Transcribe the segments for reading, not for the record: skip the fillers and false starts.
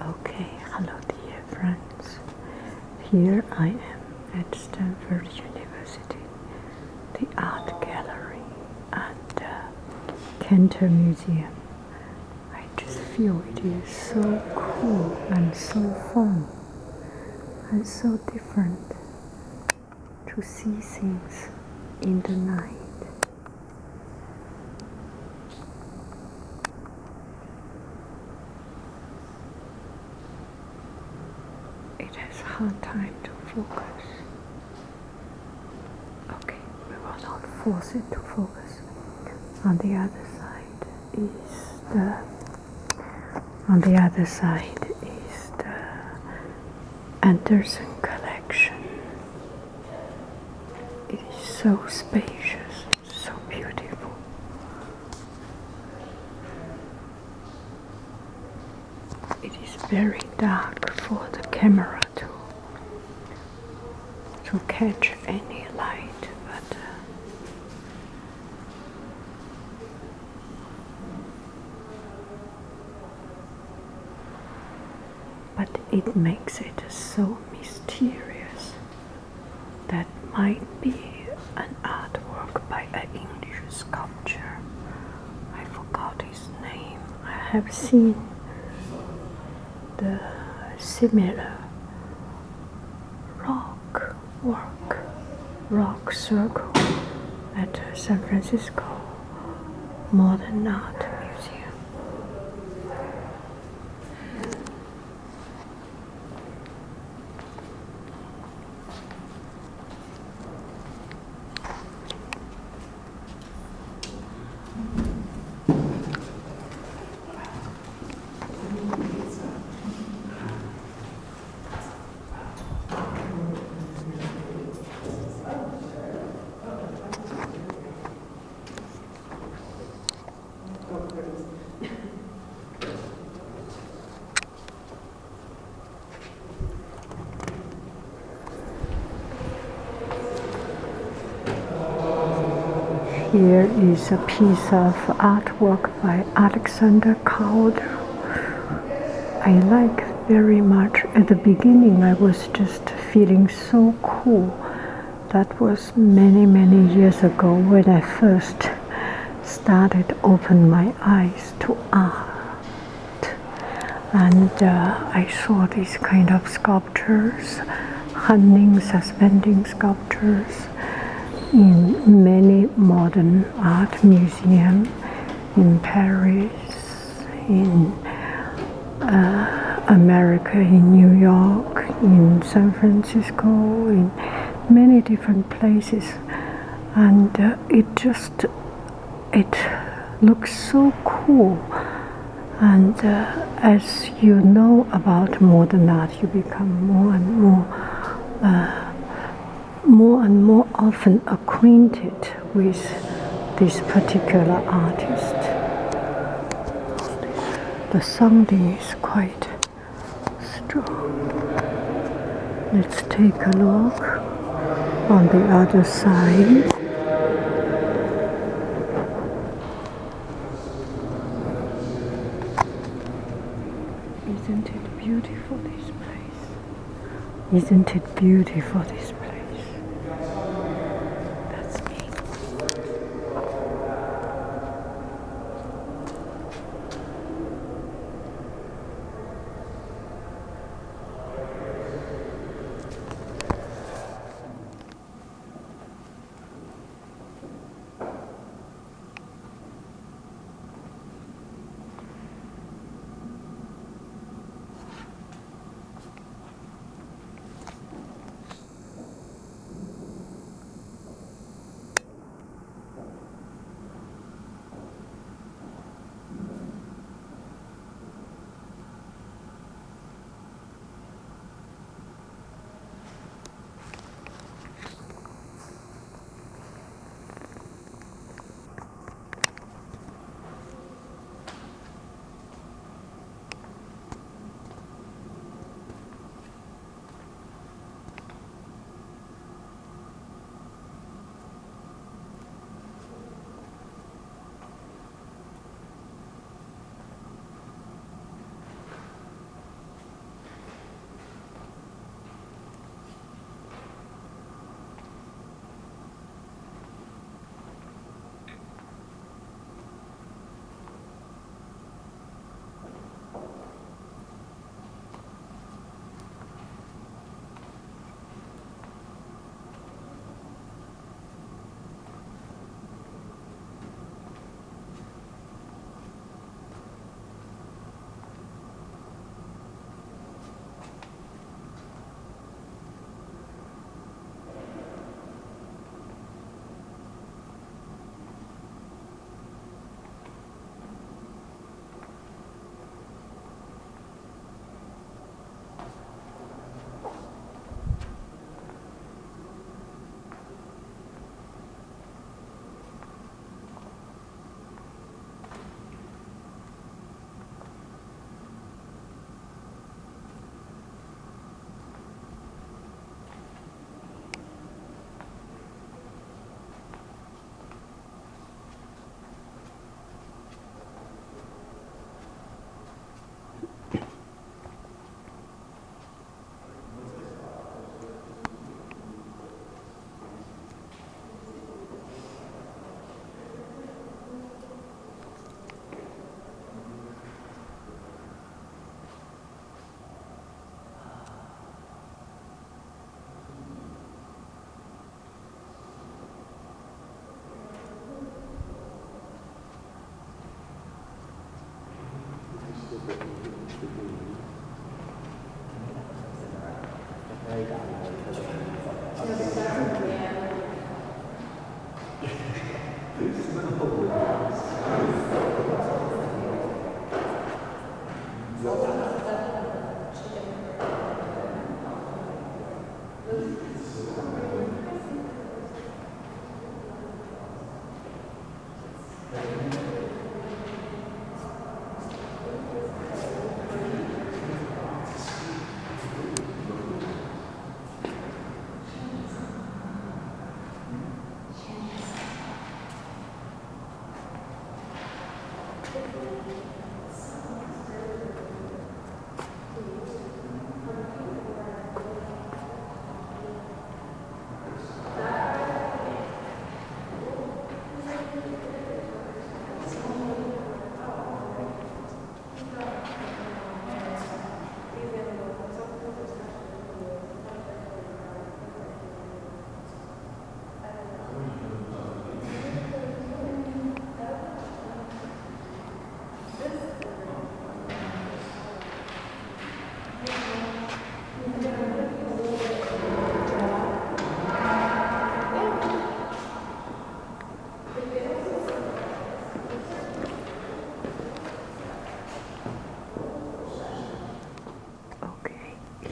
Okay, hello dear friends. Here I am at Stanford University, the art gallery and Cantor Museum. I just feel it is so cool and so fun and so different to see things in the night. It has a hard time to focus. Okay, we will not force it to focus. On the other side is the Anderson collection. It is so spacious, so beautiful. It is very dark for the camera to catch any light, but it makes it so mysterious. That might be an artwork by an English sculptor. I forgot his name. I have seen the similar rock circle at San Francisco Modern Art Museum. Here is a piece of artwork by Alexander Calder. I like very much. At the beginning I was just feeling so cool. That was many years ago when I first started to open my eyes to art. And I saw these kind of sculptures, hanging, suspending sculptures, in many modern art museums in Paris, in America, in New York, in San Francisco, in many different places. And it looks so cool. And as you know about modern art, you become more and more often acquainted with this particular artist. The sounding is quite strong. Let's take a look on the other side. Isn't it beautiful, this place? Isn't it beautiful, this place? That's me.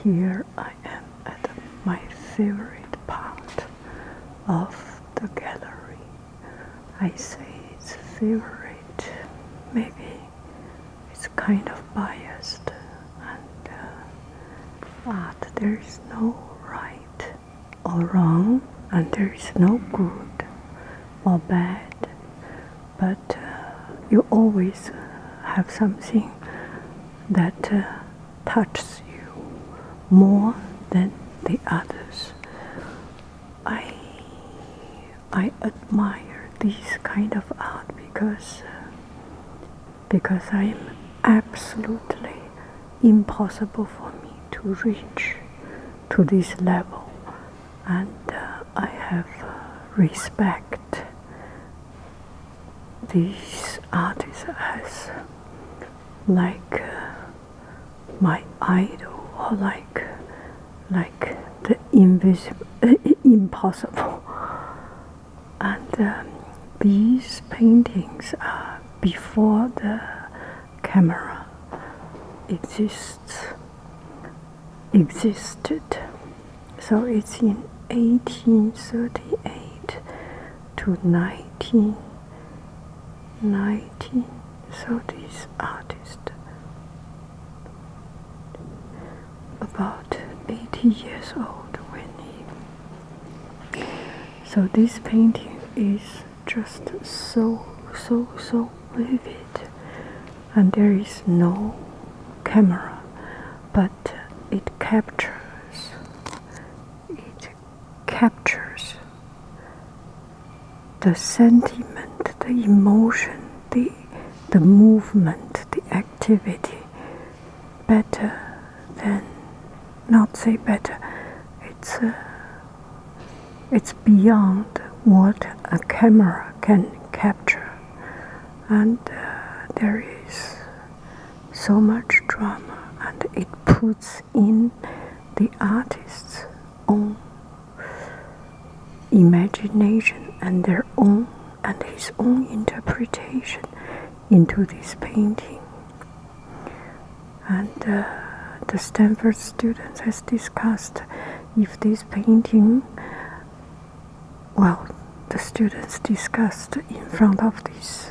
Here I am at my favorite part of the gallery. I say it's favorite, maybe it's kind of biased, but there is no right or wrong, and there is no good or bad, but you always have something that touches you more than the others. I admire this kind of art because I'm absolutely impossible for me to reach to this level, and I have respect these artists as like my idol, or like the invisible, impossible. And these paintings are before the camera existed. So it's in 1838 to 1919. So this artist, about 80 years old when he. So this painting is just so vivid, and there is no camera, but it captures the sentiment, the emotion, the movement, the activity better than, not say better, it's beyond what a camera can capture, and there is so much drama, and it puts in the artist's own imagination and his own interpretation into this painting. And the Stanford students has discussed if this painting, well, the students discussed in front of this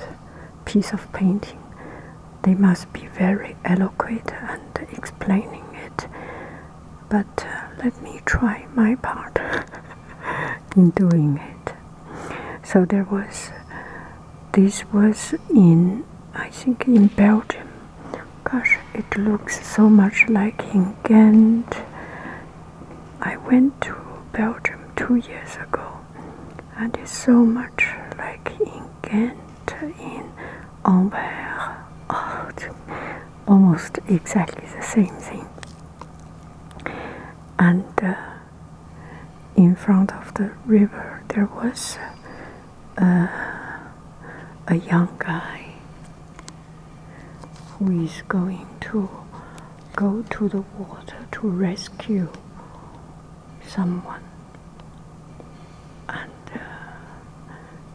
piece of painting, they must be very eloquent and explaining it. But let me try my part in doing it. So this was in, I think, in Belgium. Gosh, it looks so much like in Ghent. I went to Belgium 2 years ago, and it's so much like in Ghent, in Anvers. Oh, almost exactly the same thing. And in front of the river there was a young guy who is going to go to the water to rescue someone. And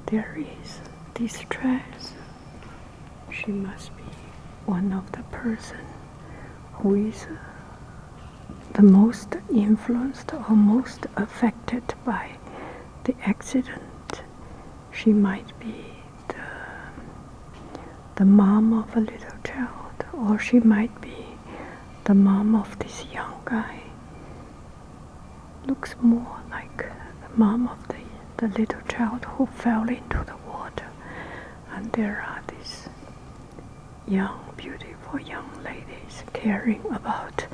there is distress. She must be one of the person who is the most influenced or most affected by the accident. She might be the mom of a little child, or she might be the mom of this young guy. Looks more like the mom of the little child who fell into the water. And there are these young, beautiful young ladies caring about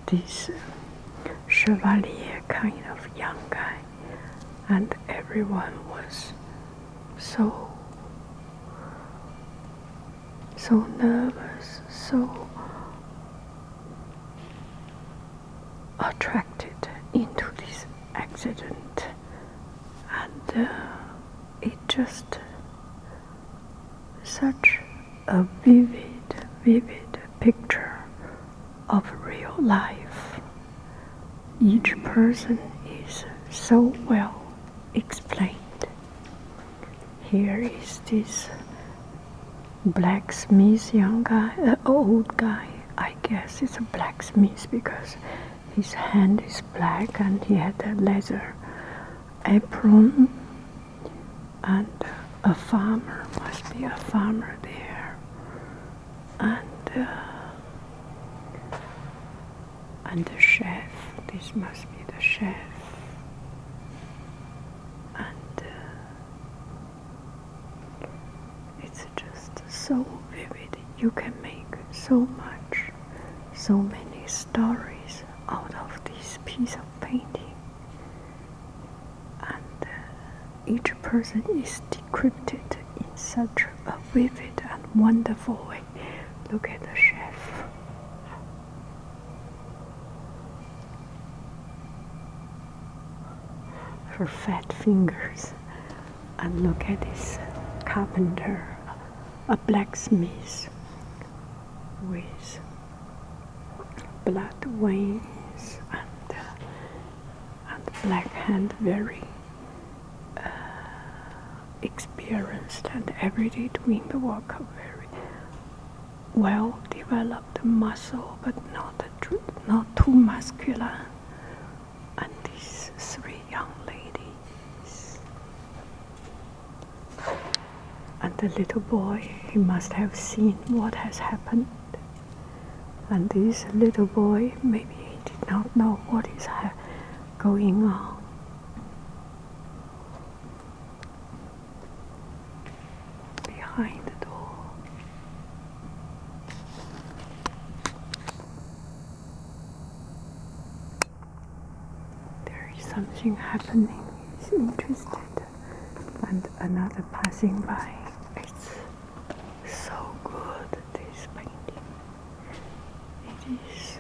this chevalier kind of young guy. And everyone was so nervous, so attracted into this accident. And it just such a vivid picture of real life. Each person is so well explained. Here is this blacksmith young guy, old guy. I guess it's a blacksmith because his hand is black and he had a leather apron. And a farmer, must be a farmer there. And the chef, this must be the chef. And it's just so vivid. You can make so many stories out of this piece of painting. And each person is decrypted in such a vivid and wonderful way. Look at the chef. Her fat fingers. And look at this carpenter, a blacksmith with blood veins and black hand, very experienced and every day doing the work, very well developed muscle, but not too muscular. And these three young ladies. And the little boy, he must have seen what has happened. And this little boy, maybe he did not know what is going on. Behind the door. There is something happening. He's interested. And another passing by. It's so good, this painting. It is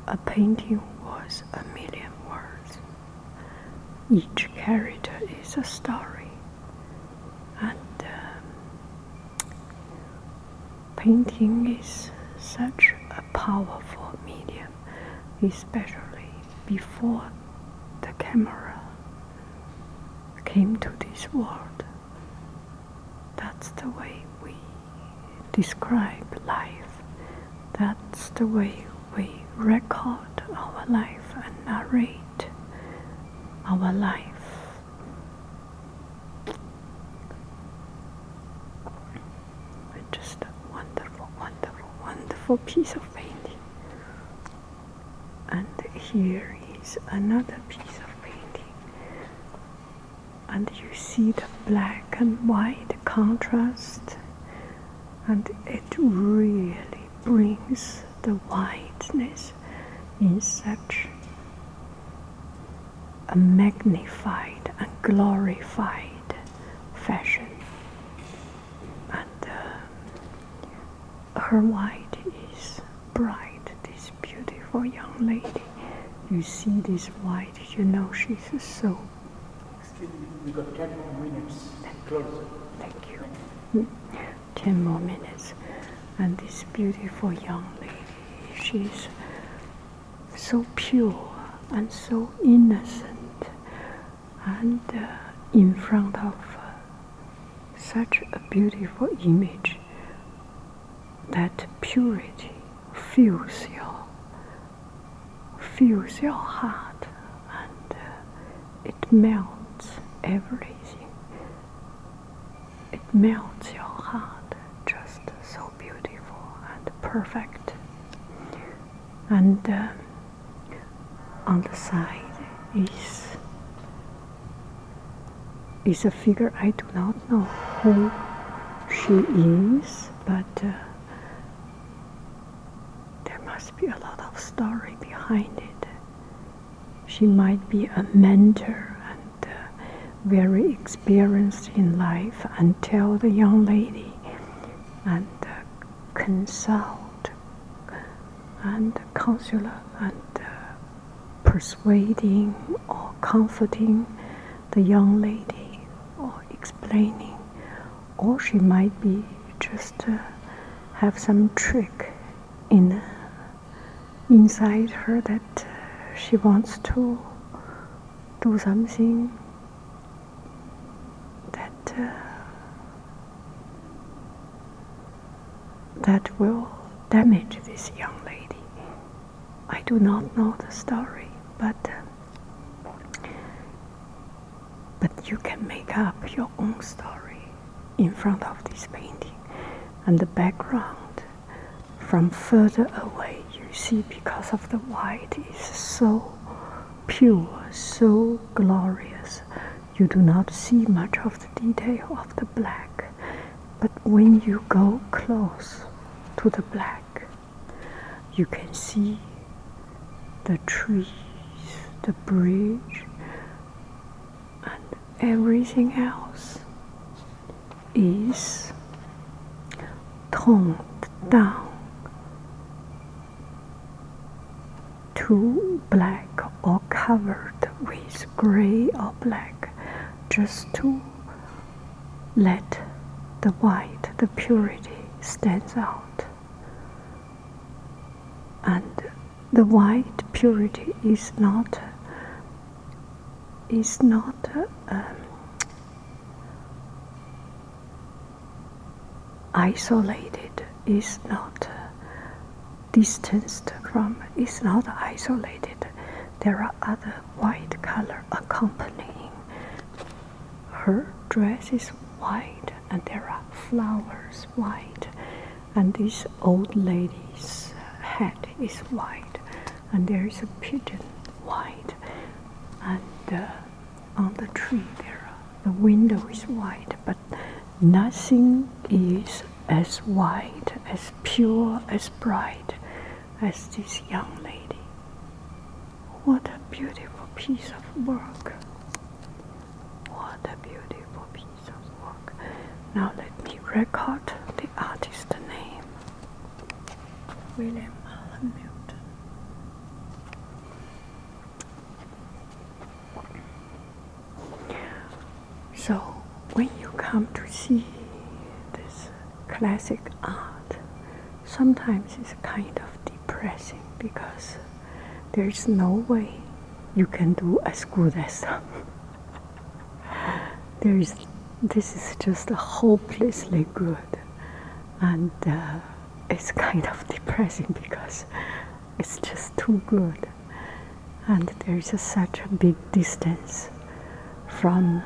a painting worth a million words. Each character is a story. And painting is such a powerful medium, especially before the camera came to this world. That's the way we describe life. That's the way we record our life and narrate our life. Just a wonderful, wonderful, wonderful piece of painting. And here is another piece of painting. And you see the black and white contrast, and it really brings the whiteness in such a magnified and glorified fashion. And her white is bright, this beautiful young lady. You see this white, you know she's so... Excuse me, we got 10 more minutes. Close. Thank you. 10 more minutes. And this beautiful young lady She's so pure and so innocent, and in front of such a beautiful image, that purity fills your heart, and it melts everything. It melts your heart, just so beautiful and perfect. And on the side is a figure. I do not know who she is, but there must be a lot of story behind it. She might be a mentor and very experienced in life, and tell the young lady and consult and counselor and persuading or comforting the young lady or explaining, or she might be just have some trick inside her that she wants to do something that will damage this young lady. I do not know the story, but you can make up your own story in front of this painting. And the background, from further away, you see, because of the white, is so pure, so glorious. You do not see much of the detail of the black, but when you go close to the black, you can see the trees, the bridge, and everything else is toned down to black or covered with gray or black, just to let the white, the purity, stands out. And the white purity is not isolated, is not distanced from, is not isolated. There are other white color accompanying. Her dress is white, and there are flowers white, and this old lady's hat is white, and there is a pigeon white, and on the tree the window is white, but nothing is as white, as pure, as bright as this young lady. What a beautiful piece of work. What a beautiful piece of work. Now let me record the artist's name. William Allen Milton. So when you come to see this classic art, sometimes it's kind of depressing, because there is no way you can do as good as them. This is just hopelessly good, and it's kind of depressing because it's just too good, and there is such a big distance from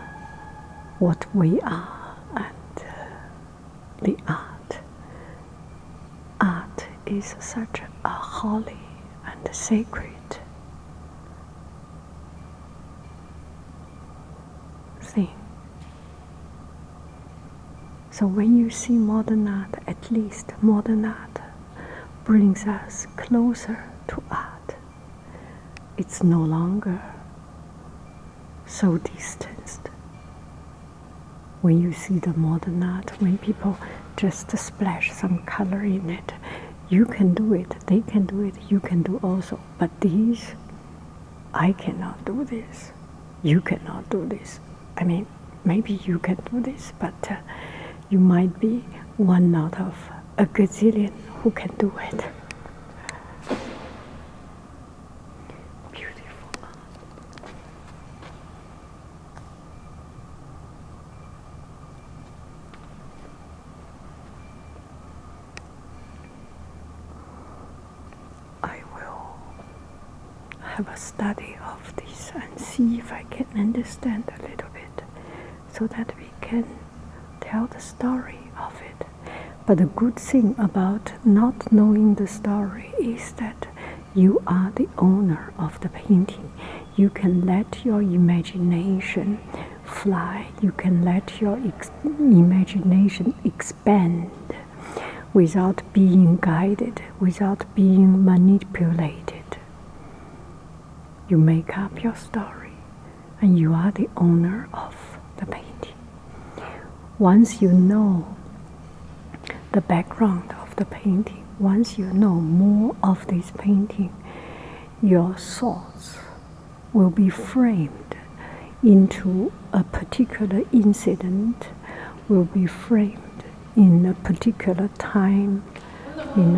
what we are and the art. Art is such a holy and sacred thing. So when you see modern art, at least modern art brings us closer to art. It's no longer so distanced. When you see the modern art, when people just splash some color in it, you can do it, they can do it, you can do also. But these, I cannot do this. You cannot do this. I mean, maybe you can do this, but you might be one out of a gazillion who can do it. have a study of this and see if I can understand a little bit so that we can tell the story of it. But the good thing about not knowing the story is that you are the owner of the painting. You can let your imagination fly. You can let your imagination expand without being guided, without being manipulated. You make up your story, and you are the owner of the painting. Once you know the background of the painting, once you know more of this painting, your thoughts will be framed into a particular incident, will be framed in a particular time, in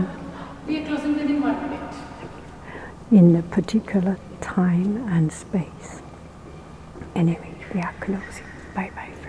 a particular time and space. Anyway, we are closing. Bye bye.